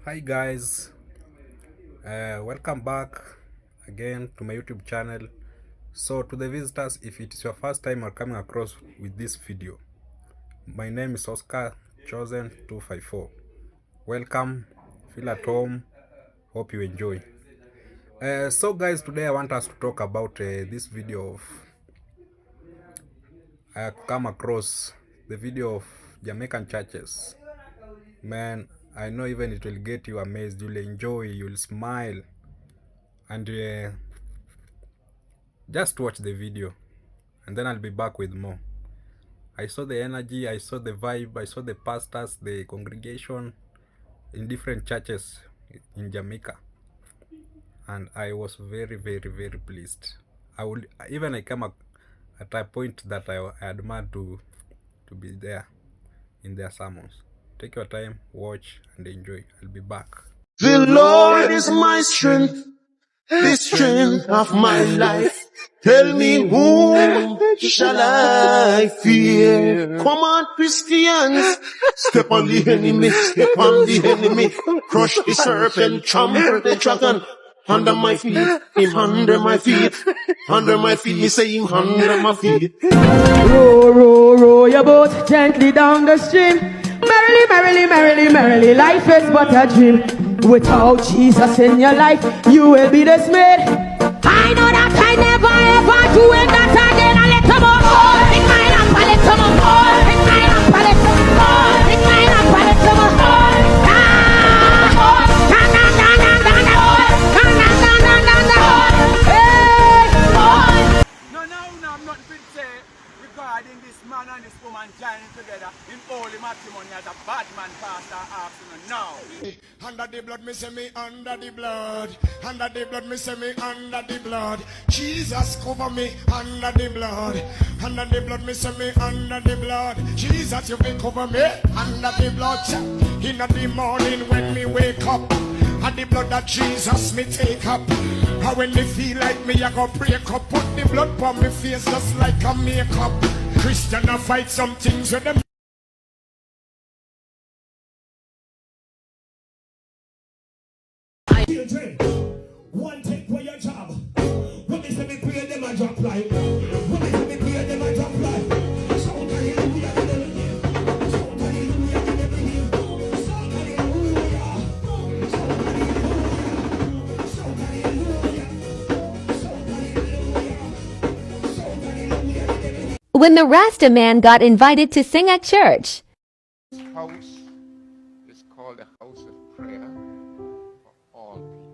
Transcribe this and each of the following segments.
Hi guys, welcome back again to my YouTube channel. So to the visitors, if it is your first time or coming across with this video, my name is Oscar Chosen 254. Welcome, feel at home, hope you enjoy. So guys, today I want us to talk about this video of I have come across the video of Jamaican churches. Man, I know even it will get you amazed. You'll enjoy, you'll smile, and just watch the video, and then I'll be back with more. I saw the energy, I saw the vibe, I saw the pastors, the congregation in different churches in Jamaica, and I was very pleased. I came at a point that I admired to be there in their sermons. Take your time, watch and enjoy. I'll be back. The Lord is my strength, the strength of my life. Tell me whom shall I fear? Come on, Christians. Step on the enemy, step on the enemy. Crush the serpent, trample the dragon. Under my feet, him under my feet. Under my feet, me say him under my feet. Row, row, row your boat gently down the stream. Merrily, merrily, merrily, merrily, life is but a dream. Without Jesus in your life, you will be dismayed. I know that I never ever do it that again. I let them all in my lamp, I let them all in my lamp, I let them all in my lamp, I let them all. No, I'm not fit to say regarding this man and this woman joining together in holy matrimony as a bad man pastor afternoon now. Under the blood, me say me under the blood. Under the blood, me say me under the blood. Jesus cover me under the blood. Under the blood, me say me under the blood. Jesus, you will cover me under the blood. In the morning when me wake up, and the blood that Jesus me take up. And when me feel like me, I go break up. Put the blood on me face just like a makeup. Christian I fight some things with them. One take for your job. When they say me pray them a drop like. When they say me pray them a drop like. Shout hallelujah to the name. Shout hallelujah to the name. Shout hallelujah. Shout hallelujah. Shout hallelujah. Shout hallelujah. Shout hallelujah. When the Rasta man got invited to sing at church. House is called a house of prayer for all people.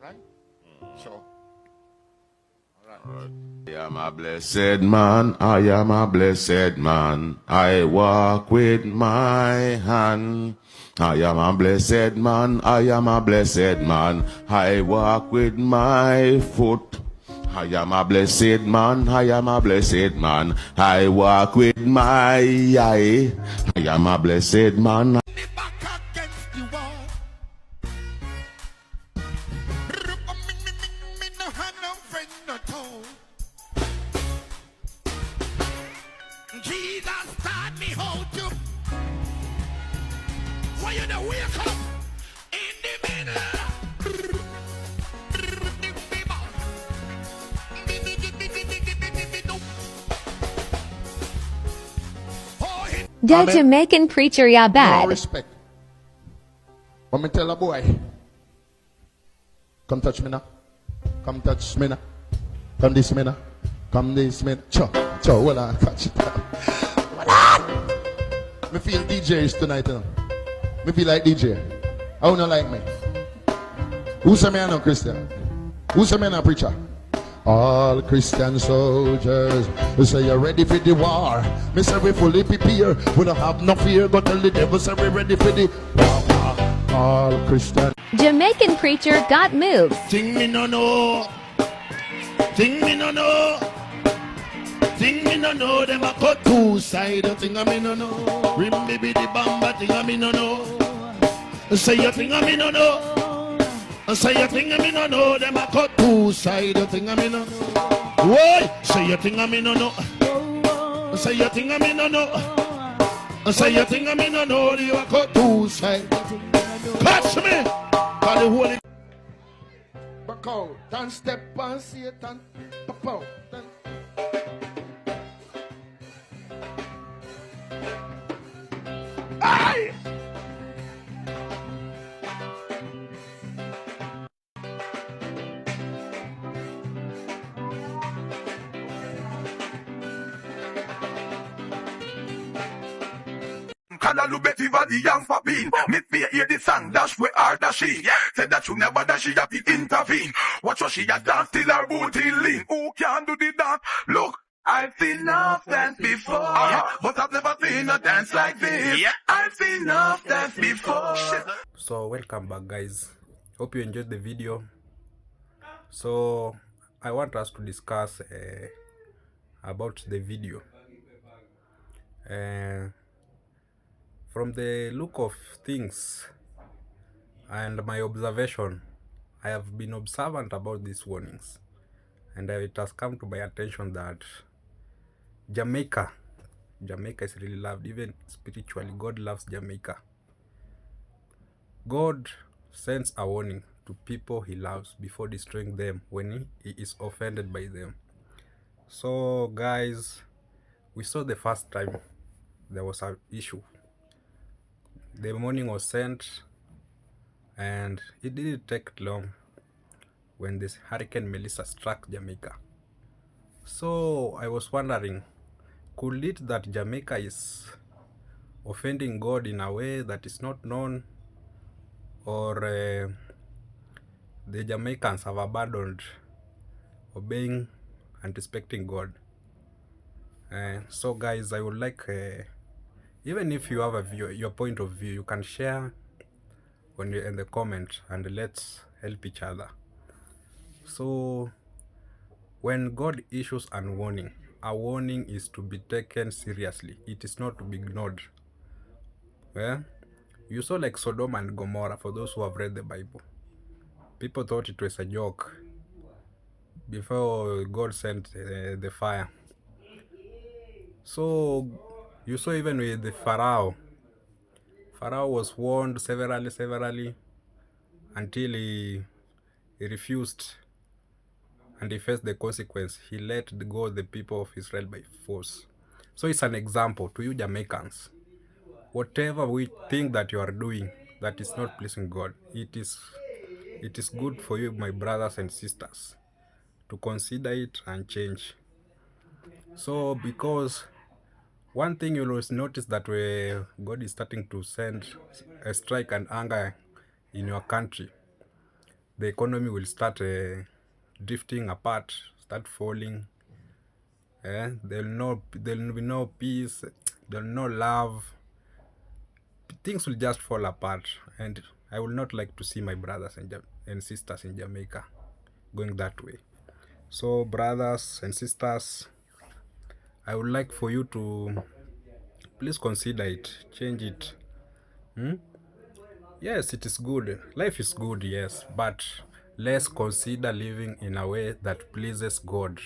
Alright? So, alright. I am a blessed man, I am a blessed man. I walk with my hand. I am a blessed man, I am a blessed man. I walk with my foot. I am a blessed man, I am a blessed man. I walk with my eye. I am a blessed man. Me back against the wall. Me no have no friend no toe. Jesus taught me how to. Why you don't wake up in the middle? The Amen. Jamaican preacher No Yabad. respect. When me tell a boy, come touch me now. Come touch me now. Come this me now. Come this me. Cho, hold on, catch it. Hold on. Me feel DJs tonight, you know. Me feel like DJ. How you like me? Who say me I no Christian? Who say me I no preacher? All Christian soldiers, we say you're ready for the war. Me say we fully prepare. We don't have no fear. Go tell the devil say we ready for the war. All Christian. Jamaican preacher got moved. Thing me no know. Thing me no know. Thing me no know. Them a cut two side. Thing a me no know. Rim baby the bamba. Thing a me no know. Say your thing a me no know. Say your thing a me no know. Them a cut two side. Thing a me no know. Why? Say your thing a me no know. Say your thing a me no know. Say your thing a me no know. You a cut two side. Cut. the holy. Back out and step on Satan. Back out. Aye! Kalalu Betty the young Fabine. Me fear hear the song dash we are dashing. Said that you never dash she have to intervene. Watch what she a dance till her booty lean. Who can do the dance? Look, I've seen enough dance before, but I've never seen a dance like this. I've seen enough dance before. So welcome back, guys. Hope you enjoyed the video. So I want us to discuss about the video. From the look of things and my observation, I have been observant about these warnings, and it has come to my attention that Jamaica is really loved, even spiritually. God loves Jamaica. God sends a warning to people he loves before destroying them when he is offended by them. So guys, we saw the first time there was an issue. The warning was sent, and it didn't take long when this Hurricane Melissa struck Jamaica. So I was wondering, could it that Jamaica is offending God in a way that is not known, or the Jamaicans have abandoned obeying and respecting God? So guys, I would like, even if you have a view, your point of view, you can share when you're in the comment, and let's help each other. So when God issues a warning is to be taken seriously. It is not to be ignored. You saw like Sodom and Gomorrah, for those who have read the Bible. People thought it was a joke before God sent the fire. So you saw even with the Pharaoh was warned severally until he refused, and he faced the consequence. He let go the people of Israel by force. So it's an example to you Jamaicans. Whatever we think that you are doing that is not pleasing God, it is good for you, my brothers and sisters, to consider it and change. So because one thing you'll always notice that where God is starting to send a strike and anger in your country, the economy will start drifting apart, start falling. There'll be no peace, there'll be no love. Things will just fall apart, and I would not like to see my brothers and sisters in Jamaica going that way. So brothers and sisters, I would like for you to please consider it, change it. Yes, it is good. Life is good, yes, but let's consider living in a way that pleases God.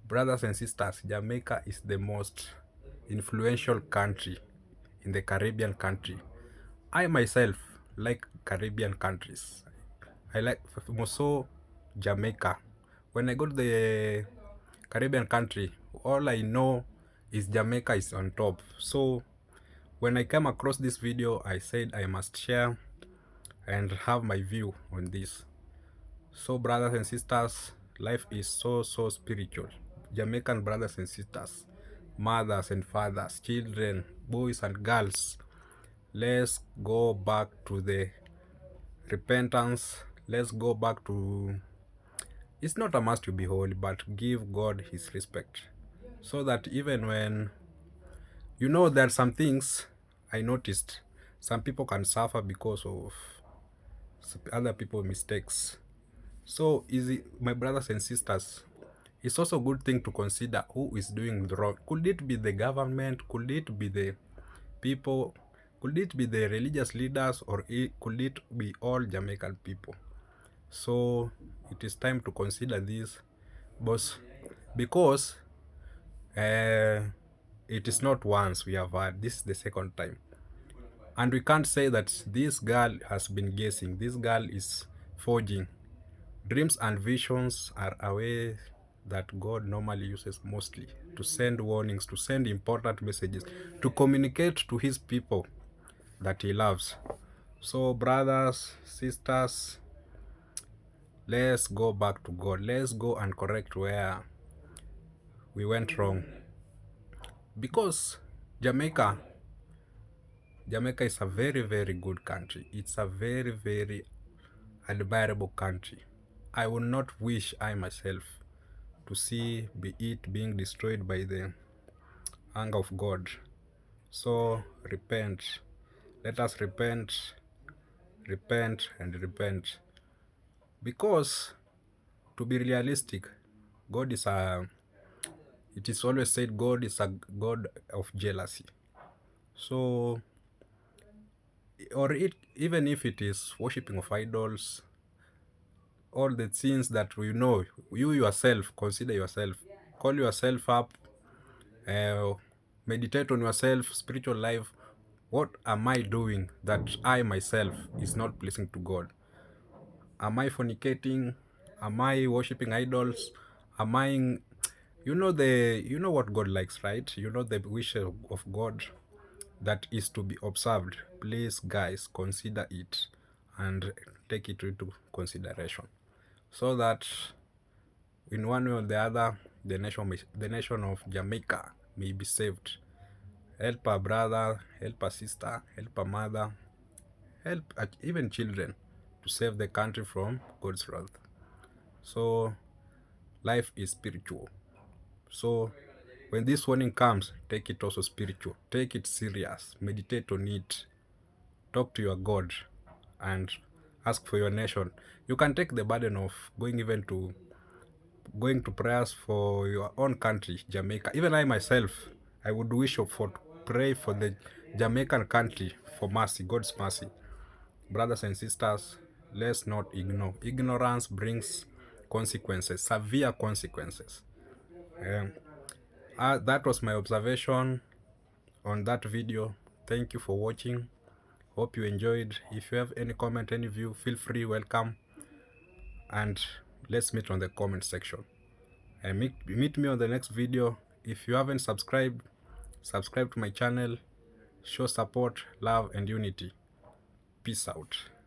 Brothers and sisters, Jamaica is the most influential country in the Caribbean country. I myself like Caribbean countries. I like more so Jamaica. When I go to the Caribbean country, all I know is Jamaica is on top. So when I came across this video, I said I must share and have my view on this. So brothers and sisters, life is so spiritual. Jamaican brothers and sisters, mothers and fathers, children, boys and girls, let's go back to the repentance. Let's go back to, it's not a must to be holy, but give God his respect, so that even when you know there are some things I noticed, some people can suffer because of other people's mistakes. So my brothers and sisters, it's also a good thing to consider who is doing the wrong. Could it be the government? Could it be the people? Could it be the religious leaders? Or could it be all Jamaican people? So it is time to consider this, boss, because it is not once we have had. This is the second time. And we can't say that this girl has been guessing. This girl is forging. Dreams and visions are a way that God normally uses mostly to send warnings, to send important messages, to communicate to his people that he loves. So brothers, sisters, let's go back to God. Let's go and correct where we went wrong. Because Jamaica is a very, very good country. It's a very, very admirable country. I would not wish I myself to see it being destroyed by the anger of God. So repent. Let us repent, repent, and repent. Because to be realistic, God is a it is always said God is a God of jealousy. So even if it is worshipping of idols, all the things that we know, you yourself, consider yourself, call yourself up, uh, meditate on yourself, spiritual life. What am I doing that I myself is not pleasing to God? Am I fornicating? Am I worshipping idols? Am I, you know what God likes, right? You know the wish of God that is to be observed. Please, guys, consider it and take it into consideration, so that in one way or the other, the nation of Jamaica may be saved. Help a brother, help a sister, help a mother, help even children to save the country from God's wrath. So life is spiritual. So when this warning comes, take it also spiritual. Take it serious. Meditate on it. Talk to your God and ask for your nation. You can take the burden of going to prayers for your own country, Jamaica. Even I myself, I would wish for pray for the Jamaican country for mercy, God's mercy. Brothers and sisters, let's not ignore. Ignorance brings consequences, severe consequences. Um, that was my observation on that video. Thank you for watching. Hope you enjoyed. If you have any comment, any view, feel free, welcome. And let's meet on the comment section. And meet me on the next video. If you haven't subscribed, subscribe to my channel. Show support, love, and unity. Peace out.